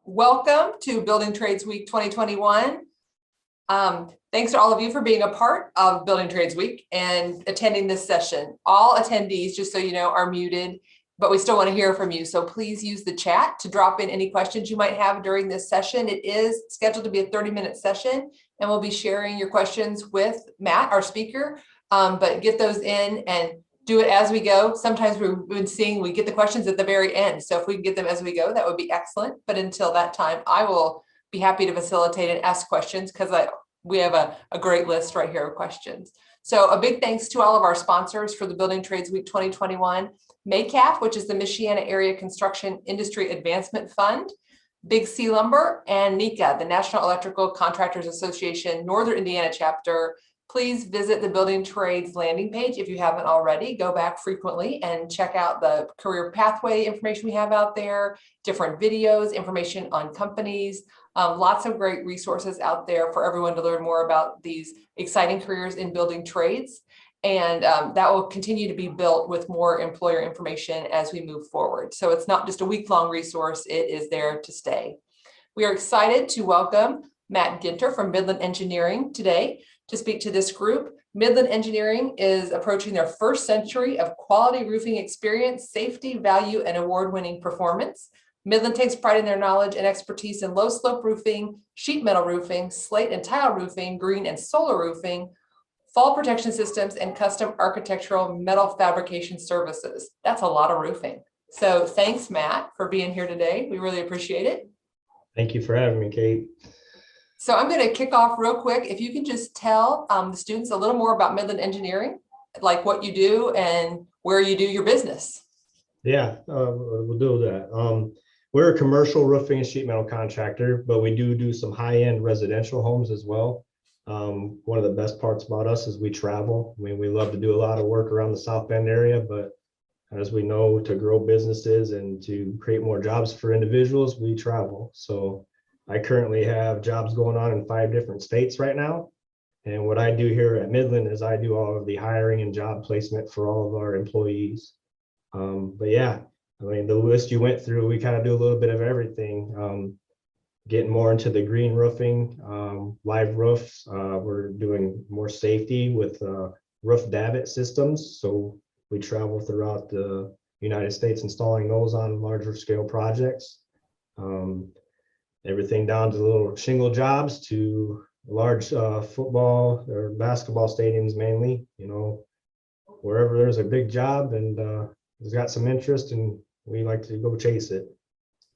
Welcome to Building Trades Week 2021. Thanks to all of you for being a part of Building Trades Week and attending this session. All attendees, just so you know, are muted, but we still want to hear from you. So please use the chat to drop in any questions you might have during this session. It is scheduled to be a 30-minute session, and we'll be sharing your questions with Matt, our speaker, but get those in and do it as we go. Sometimes we've been seeing we get the questions at the very end. So if we can get them as we go, that would be excellent. But until that time, I will be happy to facilitate and ask questions because we have a great list right here of questions. So a big thanks to all of our sponsors for the Building Trades Week 2021. MACAF, which is the Michiana Area Construction Industry Advancement Fund, Big C Lumber, and NECA, the National Electrical Contractors Association Northern Indiana chapter. Please visit the Building Trades landing page if you haven't already. Go back frequently and check out the career pathway information we have out there, different videos, information on companies, lots of great resources out there for everyone to learn more about these exciting careers in building trades. And that will continue to be built with more employer information as we move forward. So it's not just a week-long resource, it is there to stay. We are excited to welcome Matt Ginter from Midland Engineering today to speak to this group. Midland Engineering is approaching their first century of quality roofing experience, safety, value, and award-winning performance. Midland takes pride in their knowledge and expertise in low slope roofing, sheet metal roofing, slate and tile roofing, green and solar roofing, fall protection systems, and custom architectural metal fabrication services. That's a lot of roofing. So thanks, Matt, for being here today. We really appreciate it. Thank you for having me, Kate. So I'm going to kick off real quick. If you can just tell the students a little more about Midland Engineering, like what you do and where you do your business. Yeah, we'll do that. We're a commercial roofing and sheet metal contractor, but we do some high-end residential homes as well. One of the best parts about us is we travel. I mean, we love to do a lot of work around the South Bend area, but as we know, to grow businesses and to create more jobs for individuals, we travel. So I currently have jobs going on in 5 different states right now. And what I do here at Midland is I do all of the hiring and job placement for all of our employees. But yeah, I mean, the list you went through, we kind of do a little bit of everything. Getting more into the green roofing, live roofs. We're doing more safety with roof davit systems. So we travel throughout the United States installing those on larger scale projects. Everything down to little shingle jobs to large football or basketball stadiums mainly, you know, wherever there's a big job and it's got some interest and we like to go chase it.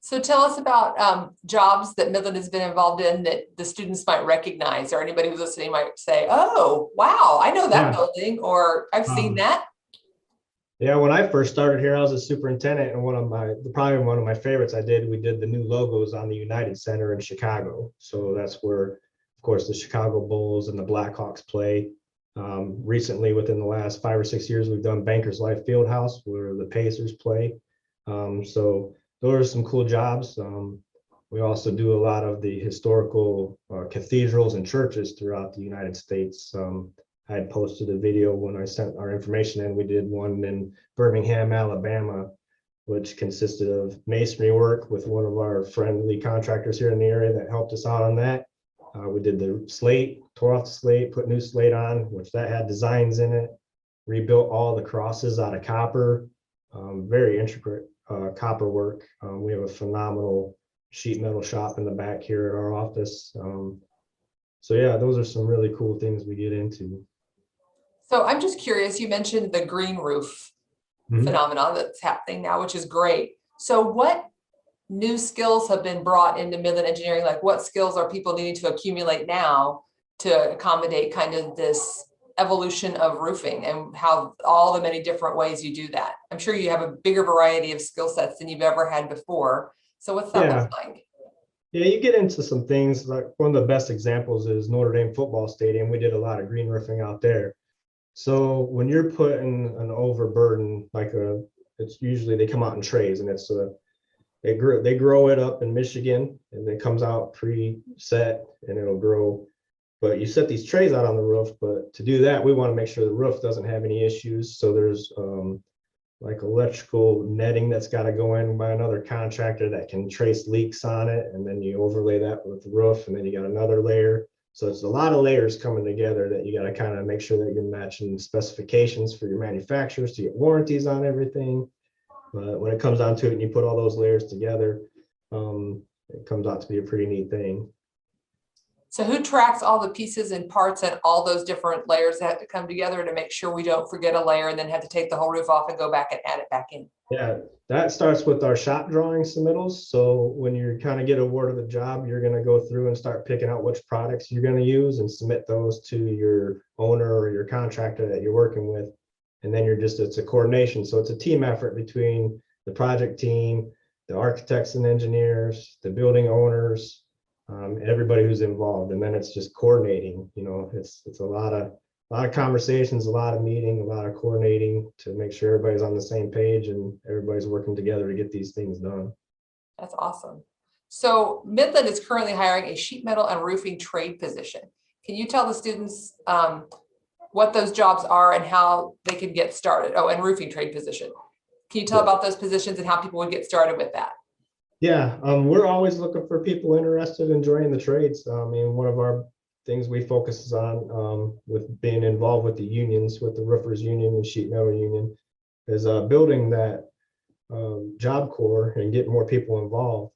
So tell us about jobs that Midland has been involved in that the students might recognize, or anybody who's listening might say, oh, wow, I know that building, or I've seen that. Yeah, when I first started here, I was a superintendent, and probably one of my favorites we did the new logos on the United Center in Chicago. So that's where, of course, the Chicago Bulls and the Blackhawks play. Recently, within the last 5 or 6 years, we've done Bankers Life Fieldhouse where the Pacers play. So those are some cool jobs. We also do a lot of the historical cathedrals and churches throughout the United States. I had posted a video when I sent our information in. We did one in Birmingham, Alabama, which consisted of masonry work with one of our friendly contractors here in the area that helped us out on that. We did the slate, tore off the slate, put new slate on, which that had designs in it, rebuilt all the crosses out of copper, very intricate copper work. We have a phenomenal sheet metal shop in the back here at our office. So yeah, those are some really cool things we get into. So I'm just curious, you mentioned the green roof phenomenon that's happening now, which is great. So what new skills have been brought into Midland Engineering? Like what skills are people needing to accumulate now to accommodate kind of this evolution of roofing and how all the many different ways you do that? I'm sure you have a bigger variety of skill sets than you've ever had before. So what's that look like? Yeah, you get into some things like one of the best examples is Notre Dame football stadium. We did a lot of green roofing out there. So when you're putting an overburden, it's usually they come out in trays, and they grow it up in Michigan, and it comes out pre-set, and it'll grow. But you set these trays out on the roof, but to do that, we want to make sure the roof doesn't have any issues. So there's like electrical netting that's got to go in by another contractor that can trace leaks on it. And then you overlay that with the roof, and then you got another layer. So it's a lot of layers coming together that you got to kind of make sure that you're matching specifications for your manufacturers to get warranties on everything. But when it comes down to it and you put all those layers together, it comes out to be a pretty neat thing. So who tracks all the pieces and parts and all those different layers that have to come together to make sure we don't forget a layer and then have to take the whole roof off and go back and add it back in? Yeah, that starts with our shop drawing submittals. So when you kind of get awarded the job, you're going to go through and start picking out which products you're going to use and submit those to your owner or your contractor that you're working with. And then it's a coordination. So it's a team effort between the project team, the architects and engineers, the building owners, everybody who's involved. And then it's just coordinating. It's a lot of conversations, a lot of meeting, a lot of coordinating to make sure everybody's on the same page and everybody's working together to get these things done. That's awesome. So Midland is currently hiring a sheet metal and roofing trade position. Can you tell the students what those jobs are and how they can get started? Oh, and roofing trade position. Can you tell about those positions and how people would get started with that? Yeah, we're always looking for people interested in joining the trades. I mean, one of our things we focus on with being involved with the unions, with the roofers union and sheet metal union, is building that job corps and getting more people involved.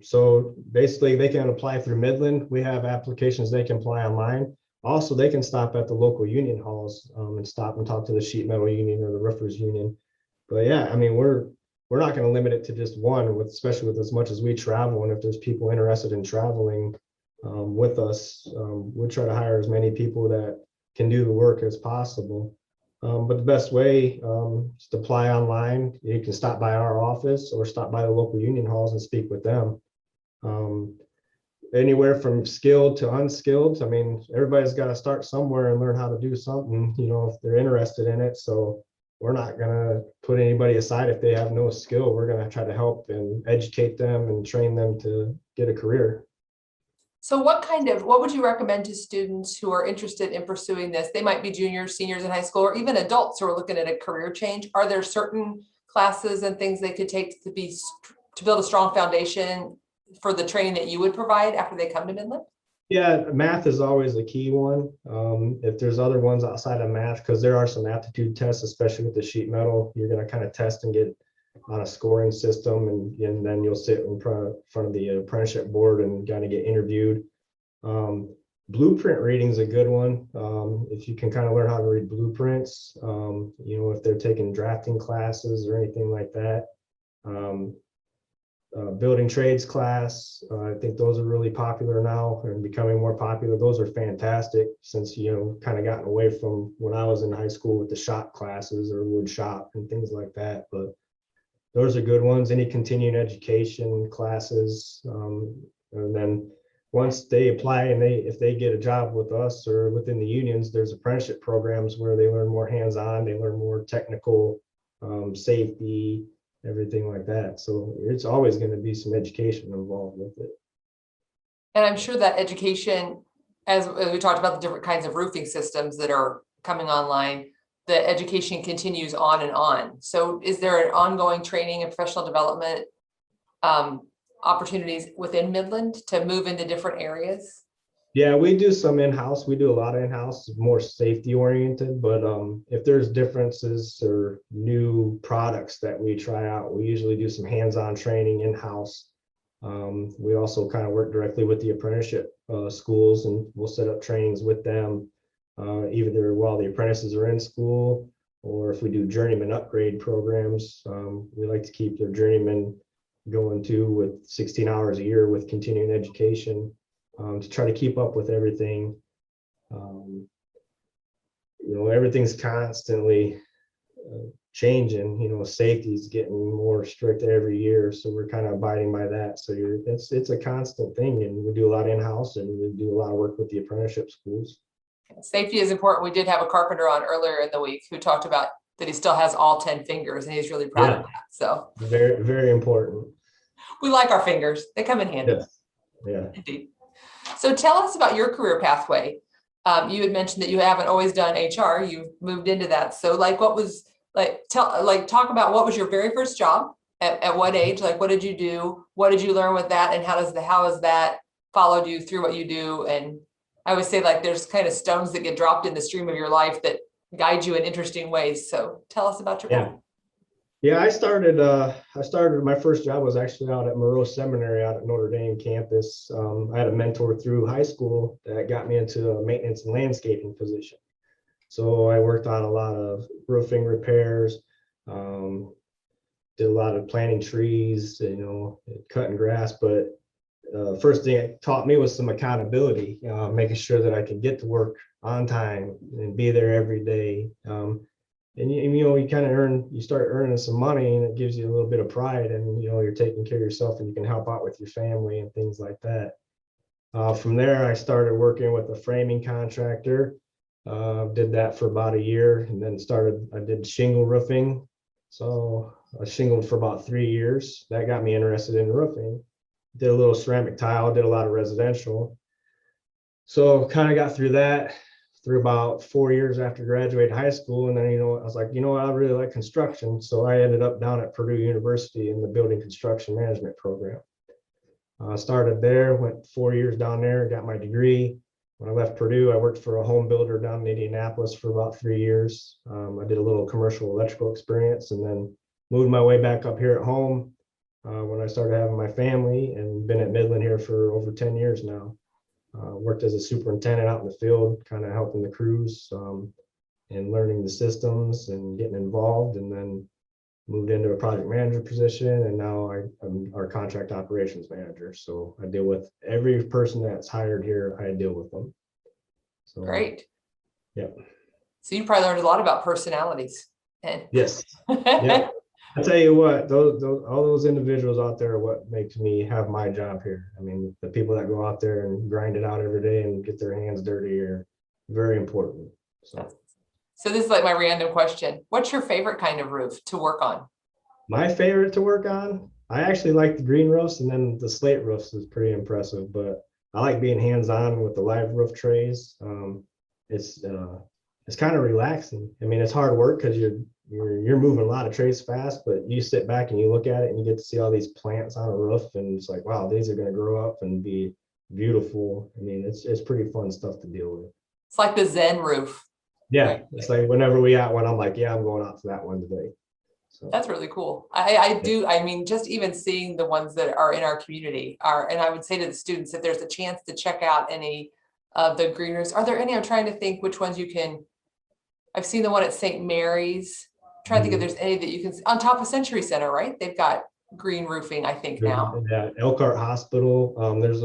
So basically they can apply through Midland. We have applications they can apply online. Also, they can stop at the local union halls and stop and talk to the sheet metal union or the roofers union. But yeah, I mean, we're not going to limit it to just one, especially with as much as we travel. And if there's people interested in traveling with us, we'll try to hire as many people that can do the work as possible. But the best way is to apply online. You can stop by our office or stop by the local union halls and speak with them. Anywhere from skilled to unskilled. I mean, everybody's got to start somewhere and learn how to do something, if they're interested in it. So we're not going to put anybody aside if they have no skill. We're going to try to help and educate them and train them to get a career. So what would you recommend to students who are interested in pursuing this? They might be juniors, seniors in high school, or even adults who are looking at a career change. Are there certain classes and things they could take to build a strong foundation for the training that you would provide after they come to Midland? Yeah, math is always a key one. If there's other ones outside of math, because there are some aptitude tests, especially with the sheet metal, you're going to kind of test and get on a scoring system, and then you'll sit in front of the apprenticeship board and kind of get interviewed. Blueprint reading is a good one. If you can kind of learn how to read blueprints, if they're taking drafting classes or anything like that. Building trades class, I think those are really popular now and becoming more popular. Those are fantastic since, kind of gotten away from when I was in high school with the shop classes or wood shop and things like that. But those are good ones. Any continuing education classes. And then once they apply and if they get a job with us or within the unions, there's apprenticeship programs where they learn more hands-on, they learn more technical safety, everything like that. So it's always going to be some education involved with it. And I'm sure that education, as we talked about the different kinds of roofing systems that are coming online, the education continues on and on. So is there an ongoing training and professional development opportunities within Midland to move into different areas? Yeah, we do some in-house. We do a lot of in-house, more safety oriented, but if there's differences or new products that we try out, we usually do some hands-on training in-house. We also kind of work directly with the apprenticeship schools, and we'll set up trainings with them, either while the apprentices are in school, or if we do journeyman upgrade programs, we like to keep their journeyman going too with 16 hours a year with continuing education. To try to keep up with everything. Everything's constantly changing. Safety is getting more strict every year, so we're kind of abiding by that. So it's a constant thing, and we do a lot in-house, and we do a lot of work with the apprenticeship schools. Safety is important. We did have a carpenter on earlier in the week who talked about that he still has all 10 fingers, and he's really proud of that. So very, very important. We like our fingers. They come in handy. Yes. Yeah. Indeed. So tell us about your career pathway. You had mentioned that you haven't always done HR. You've moved into that. So what was talk about what was your very first job? At what age? Like, what did you do? What did you learn with that? And how has that followed you through what you do? And I always say, like, there's kind of stones that get dropped in the stream of your life that guide you in interesting ways. So tell us about your Yeah. Yeah, I started my first job was actually out at Moreau Seminary out at Notre Dame campus. I had a mentor through high school that got me into a maintenance and landscaping position. So I worked on a lot of roofing repairs, did a lot of planting trees, cutting grass. But first thing it taught me was some accountability, making sure that I could get to work on time and be there every day. And you kind of you start earning some money, and it gives you a little bit of pride, and you're taking care of yourself, and you can help out with your family and things like that. From there, I started working with a framing contractor. Did that for about a year, and then I did shingle roofing. So I shingled for about 3 years. That got me interested in roofing. Did a little ceramic tile, did a lot of residential. So kind of got through that through about 4 years after graduating high school. And then, I was like, I really like construction. So I ended up down at Purdue University in the building construction management program. Started there, went 4 years down there, got my degree. When I left Purdue, I worked for a home builder down in Indianapolis for about 3 years. I did a little commercial electrical experience, and then moved my way back up here at home when I started having my family, and been at Midland here for over 10 years now. Worked as a superintendent out in the field, kind of helping the crews and learning the systems and getting involved, and then moved into a project manager position, and now I'm our contract operations manager. So I deal with every person that's hired here. I deal with them. So Great. Yeah. So you probably learned a lot about personalities. And Yes. Yeah. I tell you what, those all those individuals out there are what makes me have my job here. I mean, the people that go out there and grind it out every day and get their hands dirty are very important. So this is like my random question. What's your favorite kind of roof to work on? My favorite to work on, I actually like the green roofs, and then the slate roofs is pretty impressive, but I like being hands-on with the live roof trays. It's kind of relaxing. I mean, it's hard work because you're moving a lot of trays fast, but you sit back and you look at it and you get to see all these plants on a roof, and it's like, wow, these are going to grow up and be beautiful. I mean, it's pretty fun stuff to deal with. It's like the Zen roof. Yeah, right? It's like whenever we got one, I'm like, yeah, I'm going out to that one today. So That's really cool. I mean, just even seeing the ones that are in our community and I would say to the students, if there's a chance to check out any of the green roofs, are there any? I'm trying to think which ones I've seen the one at St. Mary's. I'm trying to think if there's any that you can, on top of Century Center, right? They've got green roofing, I think now. Yeah, Elkhart Hospital. There's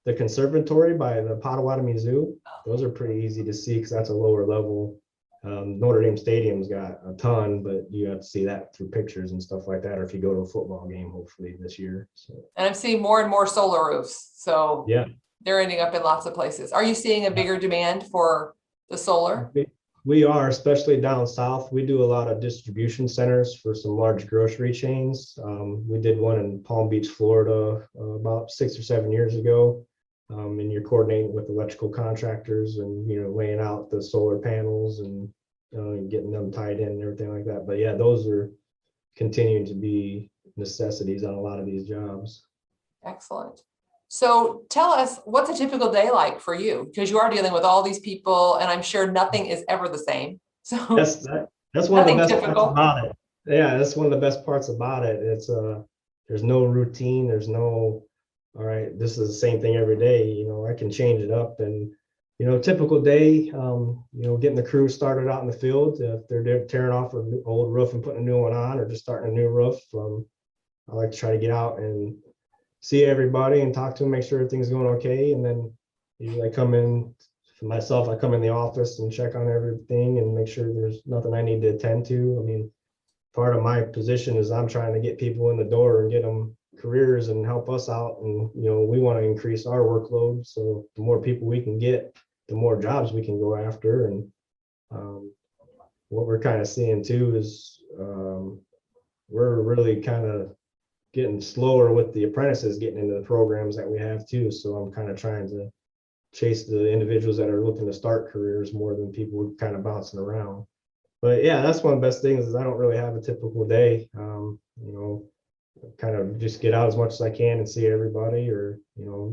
the conservatory by the Potawatomi Zoo. Those are pretty easy to see because that's a lower level. Notre Dame Stadium's got a ton, but you have to see that through pictures and stuff like that, or if you go to a football game, hopefully this year. So. And I'm seeing more and more solar roofs. So yeah, they're ending up in lots of places. Are you seeing a bigger demand for the solar? We are, especially down south. We do a lot of distribution centers for some large grocery chains. We did one in Palm Beach, Florida, about 6 or 7 years ago. And you're coordinating with electrical contractors and laying out the solar panels and getting them tied in and everything like that. But yeah, those are continuing to be necessities on a lot of these jobs. Excellent. So tell us, what's a typical day like for you? Because you are dealing with all these people, and I'm sure nothing is ever the same. So that's one of the best parts about it. Yeah, that's one of the best parts about it. It's there's no routine. There's no, all right, this is the same thing every day. I can change it up, and typical day. Getting the crew started out in the field. If they're tearing off an old roof and putting a new one on, or just starting a new roof, I like to try to get out and see everybody and talk to them, make sure everything's going okay. And then usually I come in the office and check on everything and make sure there's nothing I need to attend to. I mean, part of my position is I'm trying to get people in the door and get them careers and help us out. And, we want to increase our workload. So the more people we can get, the more jobs we can go after. And what we're kind of seeing too is we're really kind of getting slower with the apprentices getting into the programs that we have too. So I'm kind of trying to chase the individuals that are looking to start careers more than people kind of bouncing around. But yeah, that's one of the best things is I don't really have a typical day. You know, kind of just get out as much as I can and see everybody, or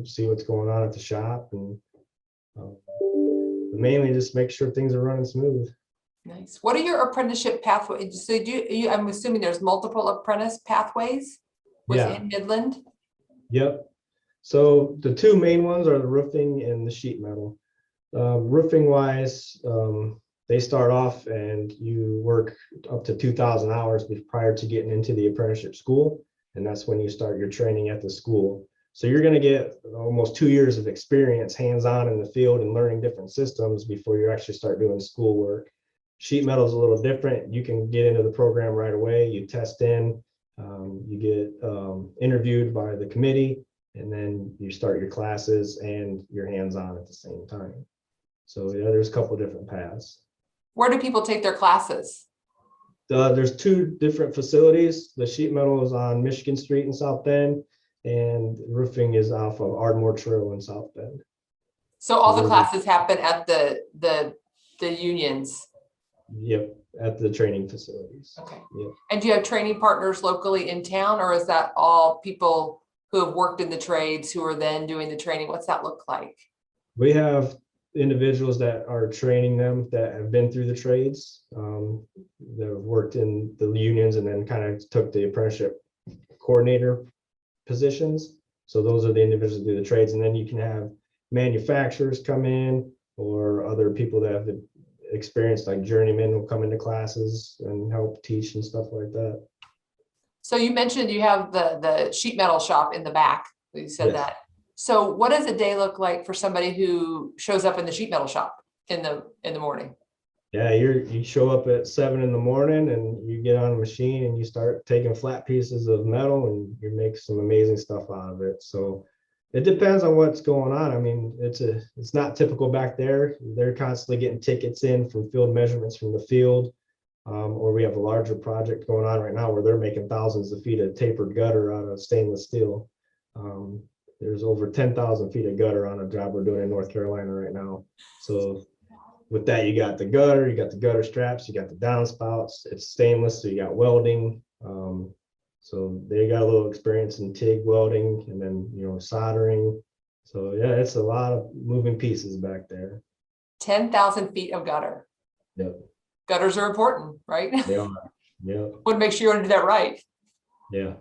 see what's going on at the shop, and mainly just make sure things are running smooth. Nice. What are your apprenticeship pathways? So I'm assuming there's multiple apprentice pathways Yeah. within Midland? Yep. So the two main ones are the roofing and the sheet metal. Roofing wise, they start off and you work up to 2,000 hours prior to getting into the apprenticeship school. And that's when you start your training at the school. So you're going to get almost 2 years of experience hands-on in the field and learning different systems before you actually start doing school work. Sheet metal is a little different. You can get into the program right away. You test in, you get interviewed by the committee, and then you start your classes and your hands-on at the same time. So yeah, there's a couple different paths. Where do people take their classes? There's two different facilities. The sheet metal is on Michigan Street in South Bend, and roofing is off of Ardmore Trail in South Bend. So all the classes happen at the unions? Yep, at the training facilities. Okay. Yep. And do you have training partners locally in town, or is that all people who have worked in the trades who are then doing the training? What's that look like? We have individuals that are training them that have been through the trades, that have worked in the unions and then kind of took the apprenticeship coordinator positions. So those are the individuals that do the trades. And then you can have manufacturers come in, or other people that have the experience, like journeymen will come into classes and help teach and stuff like that. So you mentioned you have the sheet metal shop in the back. You said Yes. that. So what does a day look like for somebody who shows up in the sheet metal shop in the morning? Yeah, you show up at 7 in the morning and you get on a machine and you start taking flat pieces of metal and you make some amazing stuff out of it. So it depends on what's going on. I mean, it's not typical back there. They're constantly getting tickets in from field measurements from the field. Or we have a larger project going on right now where they're making thousands of feet of tapered gutter out of stainless steel. There's over 10,000 feet of gutter on a job we're doing in North Carolina right now. So with that, you got the gutter straps, you got the downspouts. It's stainless, so you got welding. So they got a little experience in TIG welding, and then soldering. So yeah, it's a lot of moving pieces back there. 10,000 feet of gutter. Yep. Gutters are important, right? They are. Yeah. Want to make sure you want to do that right. Yeah,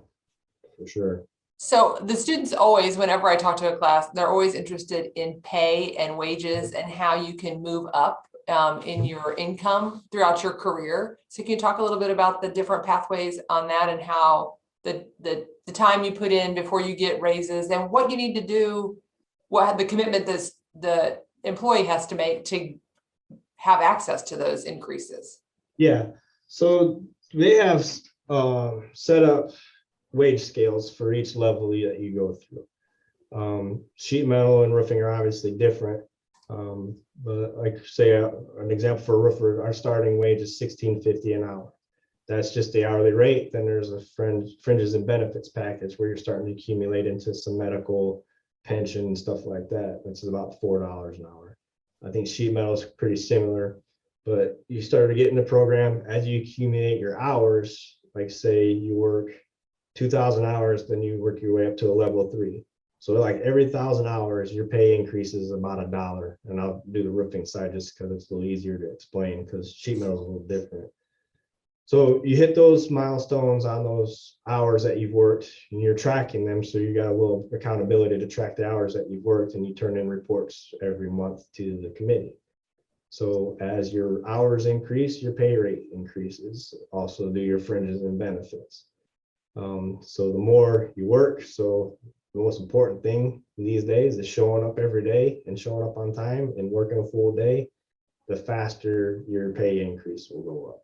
for sure. So the students always, whenever I talk to a class, they're always interested in pay and wages and how you can move up in your income throughout your career. So can you talk a little bit about the different pathways on that, and how the time you put in before you get raises, and what you need to do, what the commitment the employee has to make to have access to those increases? Yeah, so they have set up wage scales for each level that you go through. Sheet metal and roofing are obviously different, but like say an example for a roofer, our starting wage is $16.50 an hour. That's just the hourly rate. Then there's a fringes and benefits package where you're starting to accumulate into some medical, pension, and stuff like that. That's about $4 an hour. I think sheet metal is pretty similar, but you start to get in the program as you accumulate your hours. Like say you work 2,000 hours, then you work your way up to a level 3. So like every 1,000 hours, your pay increases about $1. And I'll do the roofing side just because it's a little easier to explain, because sheet metal is a little different. So you hit those milestones on those hours that you've worked, and you're tracking them. So you got a little accountability to track the hours that you've worked, and you turn in reports every month to the committee. So as your hours increase, your pay rate increases. Also do your fringes and benefits. So the more you work, so the most important thing these days is showing up every day and showing up on time and working a full day, the faster your pay increase will go up.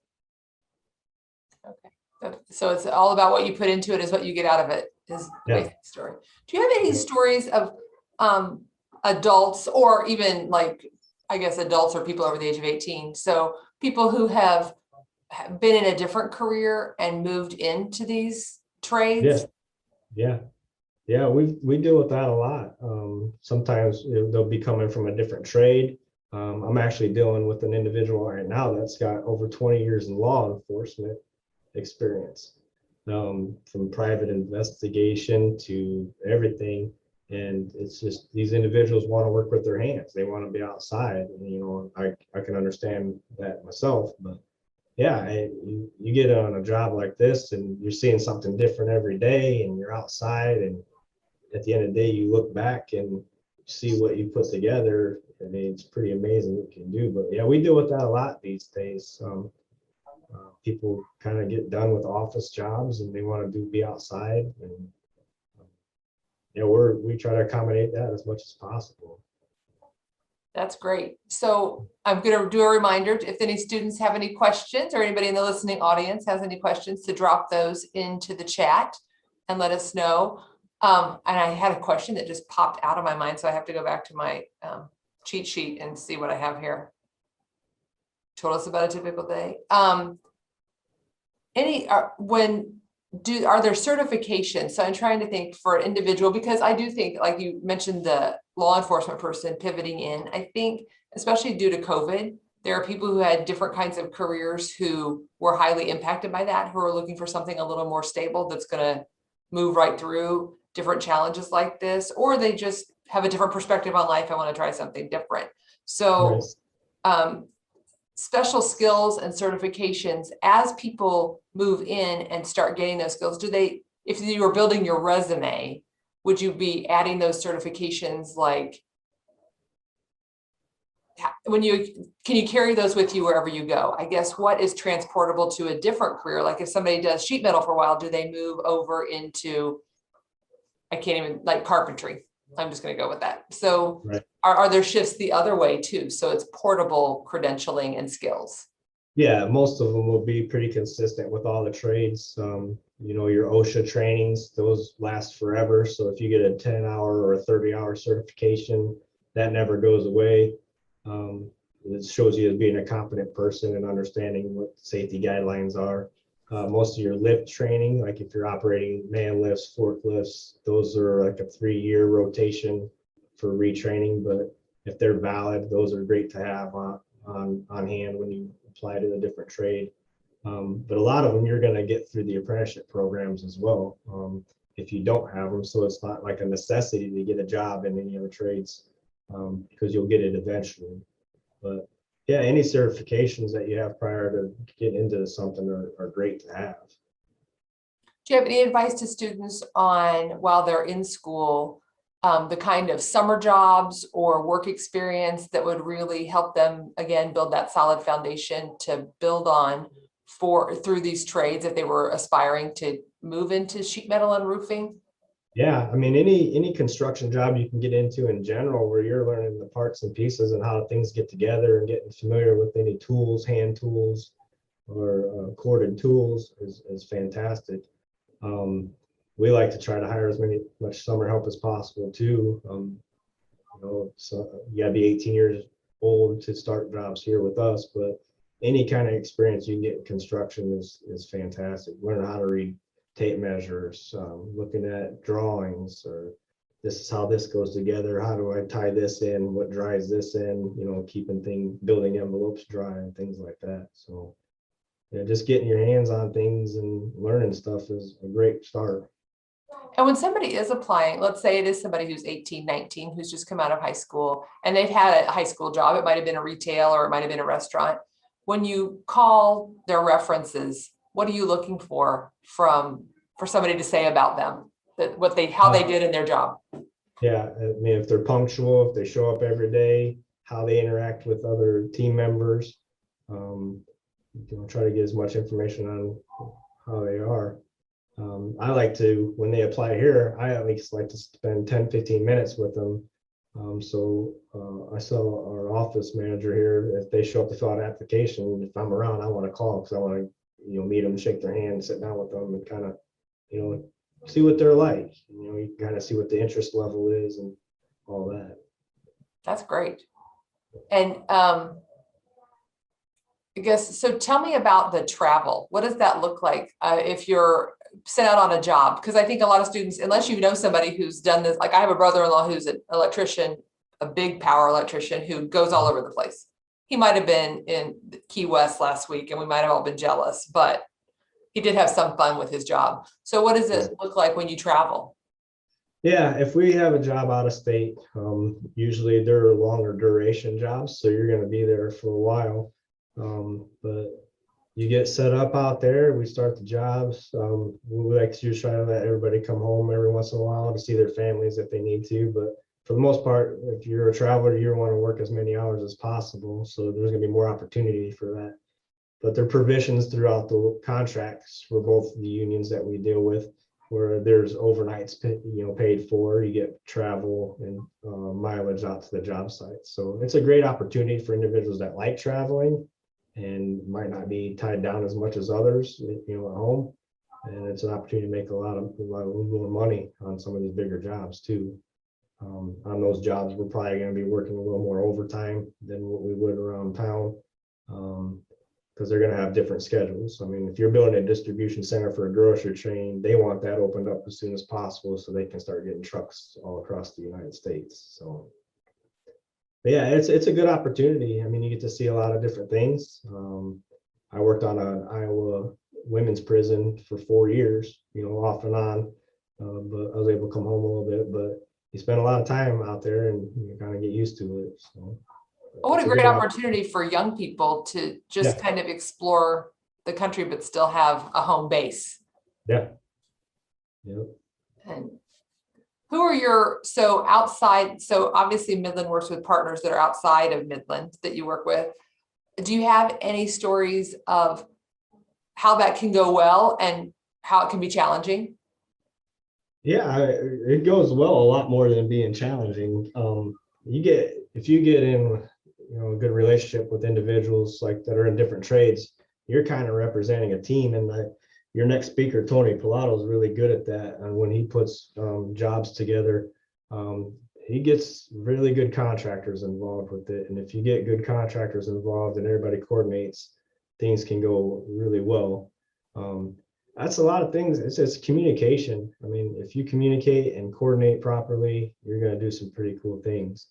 Okay. So it's all about what you put into it is what you get out of it, is the basic story. Do you have any stories of adults, or even like, I guess adults or people over the age of 18? So people who have been in a different career and moved into these trades? Yeah, we deal with that a lot. Sometimes they'll be coming from a different trade, I'm actually dealing with an individual right now that's got over 20 years in law enforcement experience, from private investigation to everything. And it's just these individuals want to work with their hands. They want to be outside. And, I can understand that myself, but yeah, you get on a job like this and you're seeing something different every day and you're outside, and at the end of the day, you look back and see what you put together. I mean, it's pretty amazing what you can do. But yeah, we deal with that a lot these days. People kind of get done with office jobs and they want to be outside, and we try to accommodate that as much as possible. That's great. So I'm going to do a reminder, if any students have any questions or anybody in the listening audience has any questions, to drop those into the chat and let us know. And I had a question that just popped out of my mind, so I have to go back to my cheat sheet and see what I have here. Told us about a typical day. Are there certifications? So I'm trying to think for an individual, because I do think, like you mentioned, the law enforcement person pivoting in, I think, especially due to COVID, there are people who had different kinds of careers who were highly impacted by that, who are looking for something a little more stable that's going to move right through different challenges like this, or they just have a different perspective on life. I want to try something different. So special skills and certifications, as people move in and start getting those skills, if you were building your resume, would you be adding those certifications? Like, can you carry those with you wherever you go? I guess what is transportable to a different career? Like if somebody does sheet metal for a while, do they move over into, I can't even, like carpentry? I'm just going to go with that. So are there shifts the other way too? So it's portable credentialing and skills. Yeah, most of them will be pretty consistent with all the trades. Your OSHA trainings, those last forever. So if you get a 10-hour or a 30-hour certification, that never goes away. It shows you as being a competent person and understanding what safety guidelines are. Most of your lift training, like if you're operating man lifts, forklifts, those are like a 3-year rotation for retraining. But if they're valid, those are great to have on hand when you apply to a different trade. But a lot of them you're going to get through the apprenticeship programs as well, if you don't have them. So it's not like a necessity to get a job in any other trades, because you'll get it eventually. But yeah, any certifications that you have prior to getting into something are great to have. Do you have any advice to students on, while they're in school, the kind of summer jobs or work experience that would really help them, again, build that solid foundation to build on through these trades if they were aspiring to move into sheet metal and roofing? Yeah, I mean, any construction job you can get into in general, where you're learning the parts and pieces and how things get together and getting familiar with any tools, hand tools, or corded tools is fantastic. We like to try to hire much summer help as possible too. So you gotta be 18 years old to start jobs here with us, but any kind of experience you can get in construction is fantastic. Learn how to read tape measures, looking at drawings, or this is how this goes together. How do I tie this in? What dries this in? Keeping building envelopes dry and things like that. So yeah, just getting your hands on things and learning stuff is a great start. And when somebody is applying, let's say it is somebody who's 18, 19, who's just come out of high school and they've had a high school job, it might have been a retail or it might have been a restaurant. When you call their references, what are you looking for somebody to say about them, how they did in their job? Yeah, I mean, if they're punctual, if they show up every day, how they interact with other team members, try to get as much information on how they are. I like to, when they apply here, I at least like to spend 10-15 minutes with them. I tell our office manager here, if they show up to fill out an application, if I'm around, I want to call because I want to meet them, shake their hand, sit down with them, and kind of see what they're like. You kind of see what the interest level is and all that. That's great. And I guess, so tell me about the travel. What does that look like if you're sent out on a job? Because I think a lot of students, unless you know somebody who's done this, like I have a brother-in-law who's an electrician, a big power electrician who goes all over the place. He might have been in Key West last week and we might have all been jealous, but he did have some fun with his job. So what does it look like when you travel? Yeah, if we have a job out of state, usually they're longer duration jobs, so you're going to be there for a while. But you get set up out there, we start the jobs. We like to try to let everybody come home every once in a while to see their families if they need to. But for the most part, if you're a traveler, you want to work as many hours as possible. So there's going to be more opportunity for that. But there are provisions throughout the contracts for both the unions that we deal with, where there's overnights, paid for. You get travel and mileage out to the job site. So it's a great opportunity for individuals that like traveling and might not be tied down as much as others, at home. And it's an opportunity to make a lot more money on some of these bigger jobs too. On those jobs, we're probably going to be working a little more overtime than what we would around town. Because they're going to have different schedules. I mean, if you're building a distribution center for a grocery chain, they want that opened up as soon as possible so they can start getting trucks all across the United States. So, but yeah, it's a good opportunity. I mean, you get to see a lot of different things. I worked on an Iowa women's prison for 4 years, off and on, but I was able to come home a little bit. But you spend a lot of time out there and you kind of get used to it. So. What a great opportunity for young people to just kind of explore the country, but still have a home base. Yeah. Yep. And who are so obviously Midland works with partners that are outside of Midland that you work with. Do you have any stories of how that can go well and how it can be challenging? Yeah, it goes well a lot more than being challenging. If you get in a good relationship with individuals like that are in different trades, you're kind of representing a team. And your next speaker, Tony Pilato, is really good at that. And when he puts jobs together, he gets really good contractors involved with it. And if you get good contractors involved and everybody coordinates, things can go really well. That's a lot of things. It's just communication. I mean, if you communicate and coordinate properly, you're going to do some pretty cool things.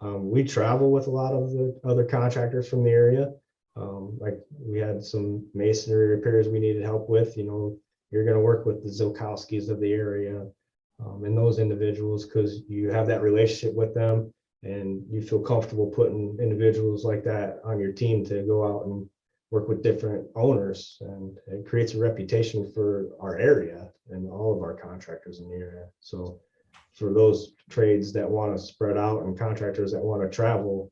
We travel with a lot of the other contractors from the area. Like we had some masonry repairs we needed help with. You're going to work with the Zilkowskis of the area and those individuals because you have that relationship with them and you feel comfortable putting individuals like that on your team to go out and work with different owners. And it creates a reputation for our area and all of our contractors in the area. So for those trades that want to spread out and contractors that want to travel,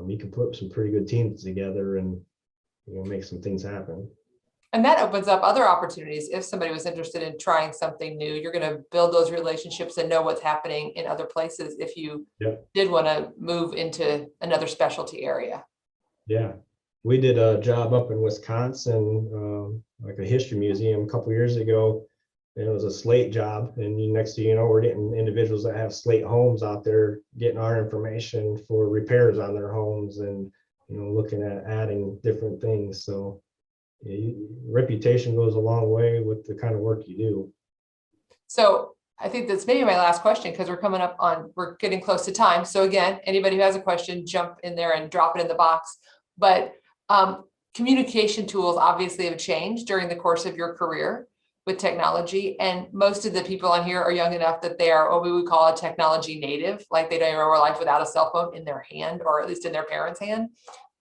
you can put some pretty good teams together and make some things happen. And that opens up other opportunities. If somebody was interested in trying something new, you're going to build those relationships and know what's happening in other places if you did want to move into another specialty area. Yeah, we did a job up in Wisconsin, like a history museum a couple years ago. It was a slate job, and next thing you know, we're getting individuals that have slate homes out there getting our information for repairs on their homes and looking at adding different things. So reputation goes a long way with the kind of work you do. So I think that's maybe my last question because we're getting close to time. So again, anybody who has a question, jump in there and drop it in the box. But communication tools obviously have changed during the course of your career with technology. And most of the people on here are young enough that they are what we would call a technology native, like they don't remember life without a cell phone in their hand, or at least in their parents' hand.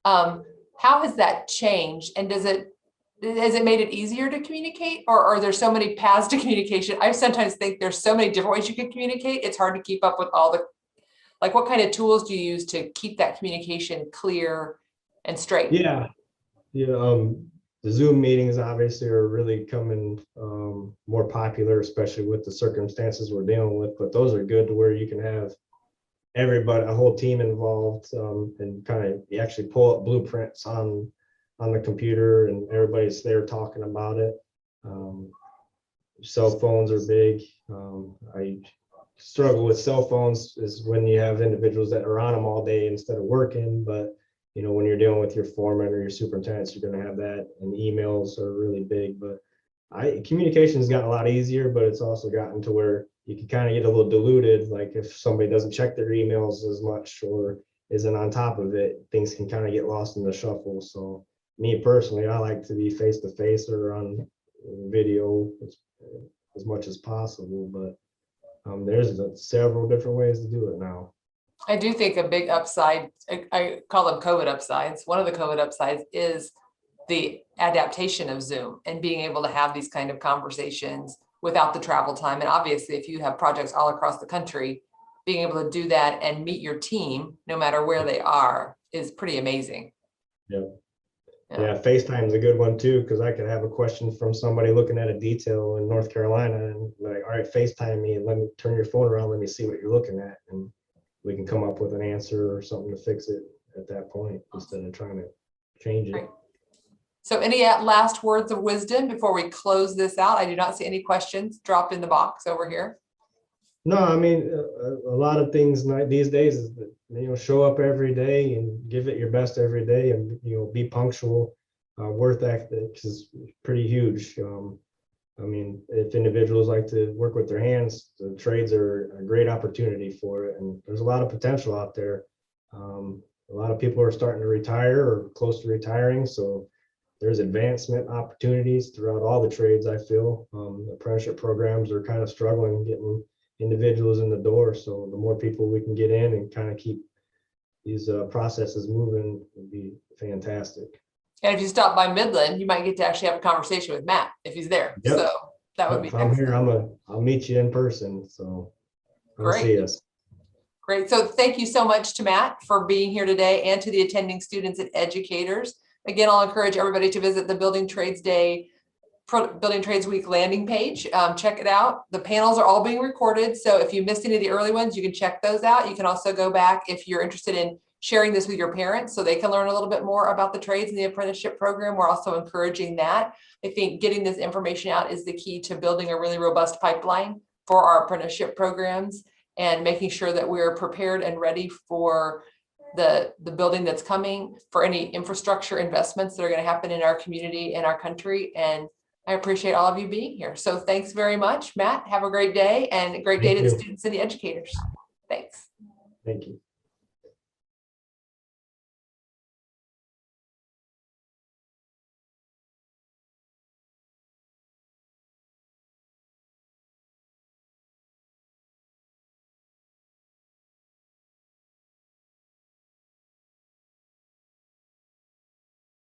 How has that changed? And has it made it easier to communicate, or are there so many paths to communication? I sometimes think there's so many different ways you can communicate. It's hard to keep up with all what kind of tools do you use to keep that communication clear and straight? Yeah. The Zoom meetings obviously are really coming more popular, especially with the circumstances we're dealing with. But those are good to where you can have everybody, a whole team involved, and kind of you actually pull up blueprints on the computer, and everybody's there talking about it. Cell phones are big. I struggle with cell phones is when you have individuals that are on them all day instead of working, but when you're dealing with your foreman or your superintendents, you're going to have that, and emails are really big. But Communication has gotten a lot easier, but it's also gotten to where you can kind of get a little diluted. Like if somebody doesn't check their emails as much or isn't on top of it, things can kind of get lost in the shuffle. So me personally, I like to be face to face or on video as much as possible. But there's several different ways to do it now. I do think a big upside, I call them COVID upsides. One of the COVID upsides is the adaptation of Zoom and being able to have these kind of conversations without the travel time. And obviously, if you have projects all across the country, being able to do that and meet your team, no matter where they are, is pretty amazing. Yeah, FaceTime is a good one too, because I could have a question from somebody looking at a detail in North Carolina and like, all right, FaceTime me and let me turn your phone around, let me see what you're looking at. And we can come up with an answer or something to fix it at that point instead of trying to change it. Great. So any last words of wisdom before we close this out? I do not see any questions dropped in the box over here. No, I mean, a lot of things these days is that, show up every day and give it your best every day and, be punctual. Work ethic is pretty huge. I mean, if individuals like to work with their hands, the trades are a great opportunity for it. And there's a lot of potential out there. A lot of people are starting to retire or close to retiring. So there's advancement opportunities throughout all the trades, I feel. Apprenticeship programs are kind of struggling getting individuals in the door. So the more people we can get in and kind of keep these processes moving would be fantastic. And if you stop by Midland, you might get to actually have a conversation with Matt if he's there. Yep. So that would be if I'm here, I'll meet you in person. So come see us. Great. So thank you so much to Matt for being here today and to the attending students and educators. Again, I'll encourage everybody to visit the Building Trades Week landing page. Check it out. The panels are all being recorded. So if you missed any of the early ones, you can check those out. You can also go back if you're interested in sharing this with your parents so they can learn a little bit more about the trades and the apprenticeship program. We're also encouraging that. I think getting this information out is the key to building a really robust pipeline for our apprenticeship programs and making sure that we're prepared and ready for the building that's coming, for any infrastructure investments that are going to happen in our community and our country. And I appreciate all of you being here. So thanks very much, Matt. Have a great day and a great day to the students and the educators. Thanks. Thank you.